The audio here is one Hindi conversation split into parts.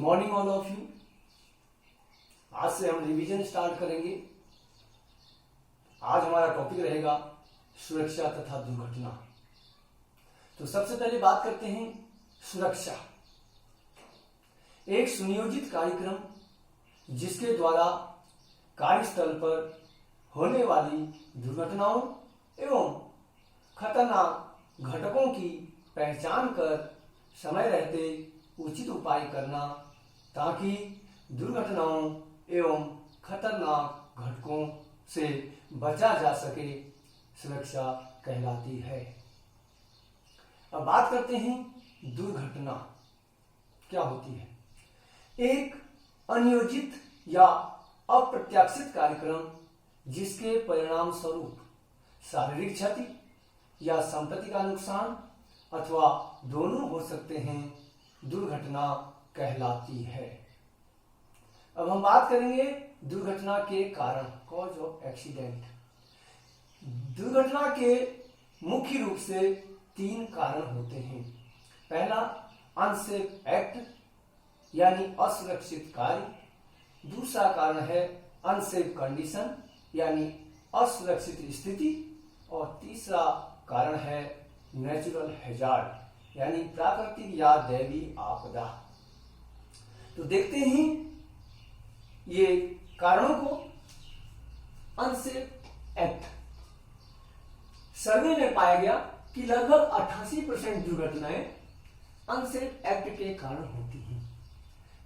Morning all of you. आज से हम रिवीजन स्टार्ट करेंगे। आज हमारा टॉपिक रहेगा सुरक्षा तथा दुर्घटना। तो सबसे पहले बात करते हैं सुरक्षा। एक सुनियोजित कार्यक्रम जिसके द्वारा कार्यस्थल पर होने वाली दुर्घटनाओं एवं खतरनाक घटकों की पहचान कर समय रहते उचित उपाय करना ताकि दुर्घटनाओं एवं खतरनाक घटकों से बचा जा सके, सुरक्षा कहलाती है। अब बात करते हैं दुर्घटना क्या होती है। एक अनियोजित या अप्रत्याशित कार्यक्रम जिसके परिणाम स्वरूप शारीरिक क्षति या संपत्ति का नुकसान अथवा दोनों हो सकते हैं, दुर्घटना कहलाती है। अब हम बात करेंगे दुर्घटना के कारण, कॉज ऑफ एक्सीडेंट। दुर्घटना के मुख्य रूप से 3 कारण होते हैं। पहला अनसेफ एक्ट यानी असुरक्षित कार्य। दूसरा कारण है अनसेफ कंडीशन यानी असुरक्षित स्थिति। और तीसरा कारण है नेचुरल हैजार्ड यानी प्राकृतिक या दैवी आपदा। तो देखते हैं ये कारणों को। अनसेफ एक्ट सर्वे में पाया गया कि लगभग 88% दुर्घटनाएं अनसेफ एक्ट के कारण होती हैं।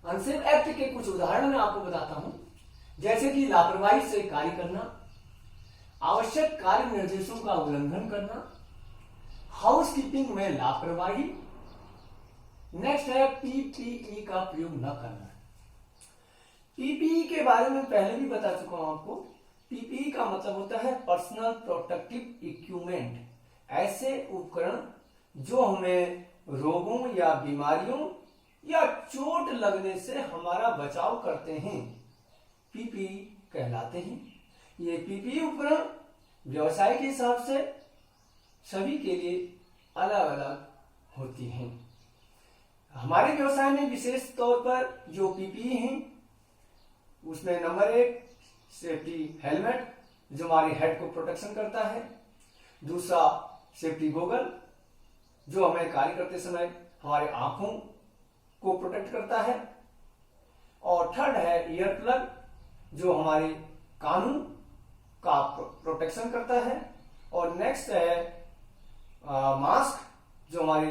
अनसेफ एक्ट के कुछ उदाहरण मैं आपको बताता हूं, जैसे कि लापरवाही से कार्य करना, आवश्यक कार्य निर्देशों का उल्लंघन करना, हाउसकीपिंग में लापरवाही। नेक्स्ट है पीपीई का प्रयोग न करना। पीपीई के बारे में पहले भी बता चुका हूं आपको। पीपीई का मतलब होता है पर्सनल प्रोटेक्टिव इक्विपमेंट, ऐसे उपकरण जो हमें रोगों या बीमारियों या चोट लगने से हमारा बचाव करते हैं, पीपीई कहलाते हैं। ये पीपीई उपकरण व्यवसाय के हिसाब से सभी के लिए अलग अलग होती हैं। हमारे व्यवसाय में विशेष तौर पर जो पीपीई हैं उसमें नंबर 1 सेफ्टी हेलमेट जो हमारे हेड को प्रोटेक्शन करता है। दूसरा सेफ्टी गोगल जो हमें कार्य करते समय हमारे आंखों को प्रोटेक्ट करता है। और थर्ड है ईयर प्लग जो हमारे कानों का प्रोटेक्शन करता है। और नेक्स्ट है मास्क जो हमारे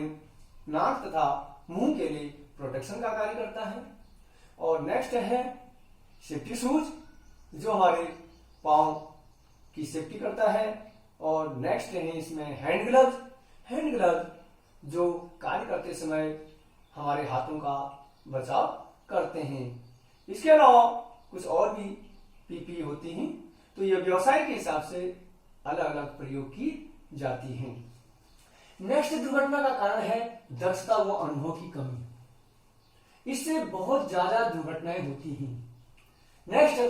नाक तथा मुंह के लिए प्रोटेक्शन का कार्य करता है। और नेक्स्ट है सेफ्टी शूज जो हमारे पांव की सेफ्टी करता है। और नेक्स्ट है इसमें हैंड ग्लव्स जो कार्य करते समय हमारे हाथों का बचाव करते हैं। इसके अलावा कुछ और भी पीपीई होती हैं, तो ये व्यवसाय के हिसाब से अलग अलग प्रयोग की जाती हैं। नेक्स्ट दुर्घटना का कारण है दक्षता व अनुभव की कमी। इससे बहुत ज्यादा दुर्घटनाएं होती हैं। नेक्स्ट है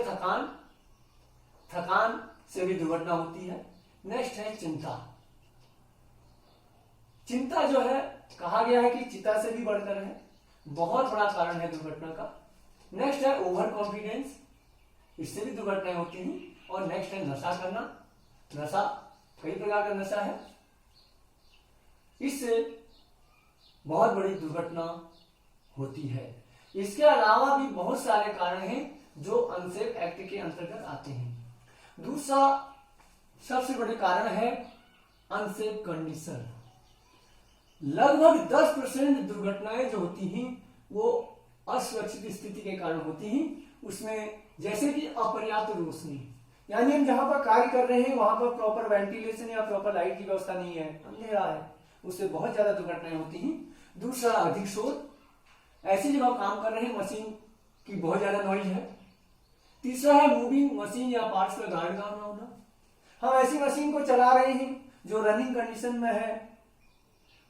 थकान से भी दुर्घटना होती है। नेक्स्ट है चिंता जो है कहा गया है कि चिता से भी बढ़कर है, बहुत बड़ा कारण है दुर्घटना का। नेक्स्ट है ओवर कॉन्फिडेंस, इससे भी दुर्घटनाएं होती हैं। और नेक्स्ट है नशा करना। नशा कई प्रकार का नशा है, इससे बहुत बड़ी दुर्घटना होती है। इसके अलावा भी बहुत सारे कारण हैं जो अनसेफ एक्ट के अंतर्गत आते हैं। दूसरा सबसे बड़े कारण है अनसेफ कंडीशन। लगभग 10% दुर्घटनाएं जो होती हैं वो असुरक्षित स्थिति के कारण होती हैं। उसमें जैसे कि अपर्याप्त रोशनी, यानी हम जहां पर कार्य कर रहे हैं वहां पर प्रॉपर वेंटिलेशन या प्रॉपर लाइट की व्यवस्था नहीं है, अंधेरा है, उससे बहुत ज्यादा दुर्घटनाएं होती हैं। दूसरा अधिक शोर, ऐसी जगह काम कर रहे हैं मशीन की बहुत ज्यादा नॉइज है। तीसरा है मूविंग मशीन या पार्ट्स का गार्ड ना होना, हम ऐसी मशीन को चला रहे हैं जो रनिंग कंडीशन में है,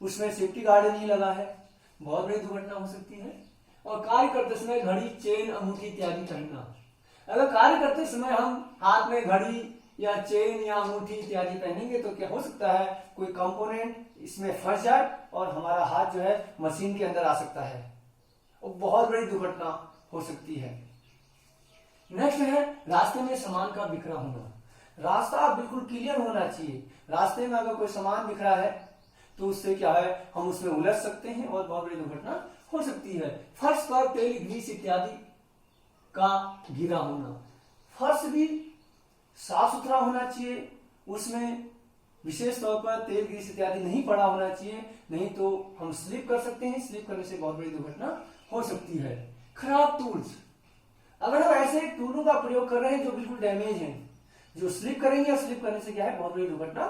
उसमें सेफ्टी गार्ड नहीं लगा है, बहुत बड़ी दुर्घटना हो सकती है। और कार्य करते समय घड़ी, चेन, अंगूठी इत्यादि पहनना। अगर कार्य करते समय हम हाथ में घड़ी या चेन या अंगूठी इत्यादि पहनेंगे तो क्या हो सकता है, कोई कंपोनेंट इसमें फंस जाए और हमारा हाथ जो है मशीन के अंदर आ सकता है, और बहुत बड़ी दुर्घटना हो सकती है। नेक्स्ट है रास्ते में सामान का बिखरा होना। रास्ता बिल्कुल क्लियर होना चाहिए। रास्ते में अगर कोई सामान बिखरा है तो उससे क्या है, हम उसमें उलझ सकते हैं और बहुत बड़ी दुर्घटना हो सकती है। फर्श पर तेल, ग्रीस इत्यादि का गिरा होना। फर्श भी साफ सुथरा होना चाहिए, उसमें विशेष तौर पर तेल, ग्रीस इत्यादि नहीं पड़ा होना चाहिए, नहीं तो हम स्लिप कर सकते हैं। स्लिप करने से बहुत बड़ी दुर्घटना हो सकती है। खराब टूल्स, अगर हम ऐसे टूलों का प्रयोग कर रहे हैं जो बिल्कुल डैमेज हैं, जो स्लिप करेंगे और स्लिप करने से क्या है, बहुत बड़ी दुर्घटना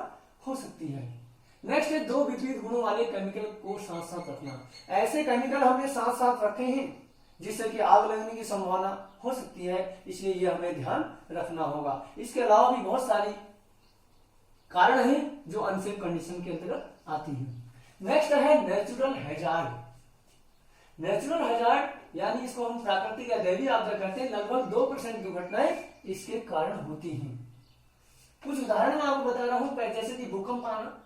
हो सकती है। नेक्स्ट है दो विपरीत गुणों वाले केमिकल को साथ साथ रखना। ऐसे केमिकल हमने साथ साथ रखे हैं जिससे कि आग लगने की संभावना हो सकती है, इसलिए ये हमें ध्यान रखना होगा। इसके अलावा भी बहुत सारी कारण हैं जो अनसेफ कंडीशन के अंतर्गत आती हैं। नेक्स्ट है नेचुरल हैजार्ड। नेचुरल हैजार्ड यानी इसको हम प्राकृतिक या दैवीय आपदा कहते हैं। लगभग 2% दुर्घटनाएं इसके कारण होती हैं। कुछ उदाहरण मैं आपको बता रहा हूं, जैसे कि भूकंप आना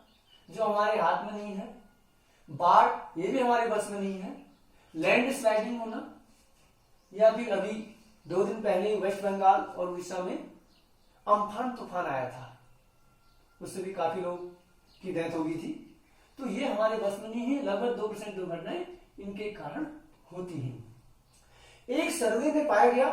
जो हमारे हाथ में नहीं है, बाढ़ ये भी हमारे बस में नहीं है, लैंड स्लाइडिंग होना, या फिर अभी 2 दिन पहले वेस्ट बंगाल और उड़ीसा में अम्फान तूफान आया था, उससे भी काफी लोग की डेथ हो गई थी। तो ये हमारे बस में नहीं है। लगभग 2% दुर्घटनाएं इनके कारण होती हैं। एक सर्वे में पाया गया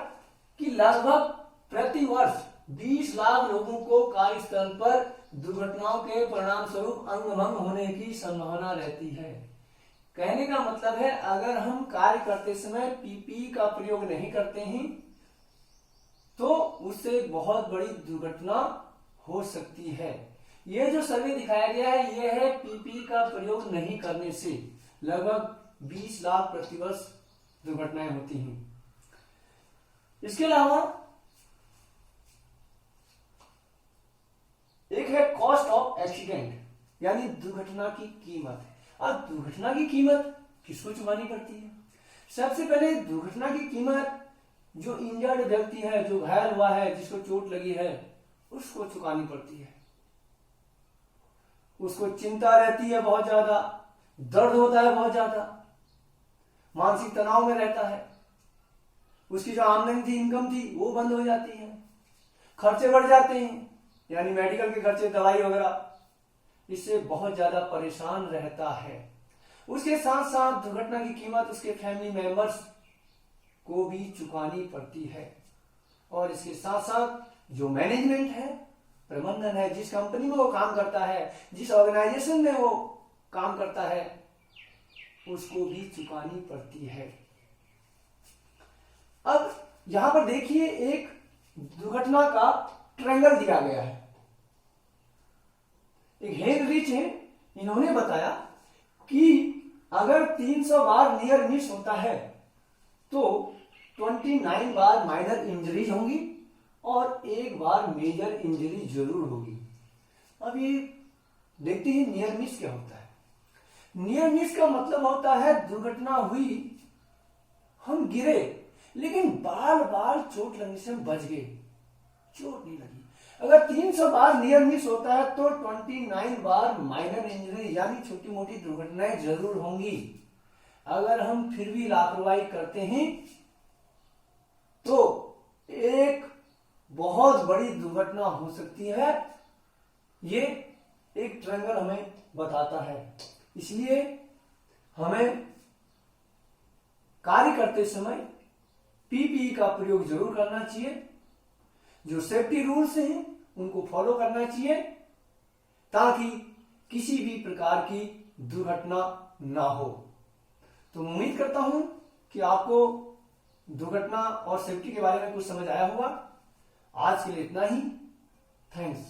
कि लगभग प्रति वर्ष 20 लाख लोगों को कार्यस्थल पर दुर्घटनाओं के परिणाम स्वरूप अंगभंग होने की संभावना रहती है। कहने का मतलब है, अगर हम कार्य करते समय पीपीई का प्रयोग नहीं करते हैं तो उससे बहुत बड़ी दुर्घटना हो सकती है। ये जो सर्वे दिखाया गया है, यह है पीपीई का प्रयोग नहीं करने से लगभग 20 लाख प्रतिवर्ष दुर्घटनाएं होती हैं। इसके अलावा एक है कॉस्ट ऑफ एक्सीडेंट, यानी दुर्घटना की कीमत। अब दुर्घटना की कीमत किसको चुकानी पड़ती है? सबसे पहले दुर्घटना की कीमत जो इंजर्ड व्यक्ति है, जो घायल हुआ है, जिसको चोट लगी है, उसको चुकानी पड़ती है। उसको चिंता रहती है, बहुत ज्यादा दर्द होता है, बहुत ज्यादा मानसिक तनाव में रहता है, उसकी जो आमदनी थी, इनकम थी, वो बंद हो जाती है, खर्चे बढ़ जाते हैं, यानी मेडिकल के खर्चे, दवाई वगैरह, इससे बहुत ज्यादा परेशान रहता है। उसके साथ साथ दुर्घटना की कीमत उसके फैमिली मेंबर्स को भी चुकानी पड़ती है। और इसके साथ साथ जो मैनेजमेंट है, प्रबंधन है, जिस कंपनी में वो काम करता है, जिस ऑर्गेनाइजेशन में वो काम करता है, उसको भी चुकानी पड़ती है। अब यहां पर देखिए, एक दुर्घटना का ट्रायंगल दिया गया है। एक हेड रिच है, इन्होंने बताया कि अगर 300 बार नियर मिस होता है तो 29 बार माइनर इंजरीज होंगी और 1 बार मेजर इंजरी जरूर होगी। अब ये देखते हैं नियर मिस क्या होता है। नियर मिस का मतलब होता है दुर्घटना हुई, हम गिरे, लेकिन बार बार चोट लगने से हम बच गए, चोट नहीं लगी। अगर 300 बार नियर मिस होता है तो 29 बार माइनर इंजरी यानी छोटी मोटी दुर्घटनाएं जरूर होंगी। अगर हम फिर भी लापरवाही करते हैं तो एक बहुत बड़ी दुर्घटना हो सकती है। ये एक ट्रायंगल हमें बताता है। इसलिए हमें कार्य करते समय पीपीई का प्रयोग जरूर करना चाहिए। जो सेफ्टी रूल्स हैं उनको फॉलो करना चाहिए ताकि किसी भी प्रकार की दुर्घटना ना हो। तो उम्मीद करता हूं कि आपको दुर्घटना और सेफ्टी के बारे में कुछ समझ आया होगा। आज के लिए इतना ही। थैंक्स।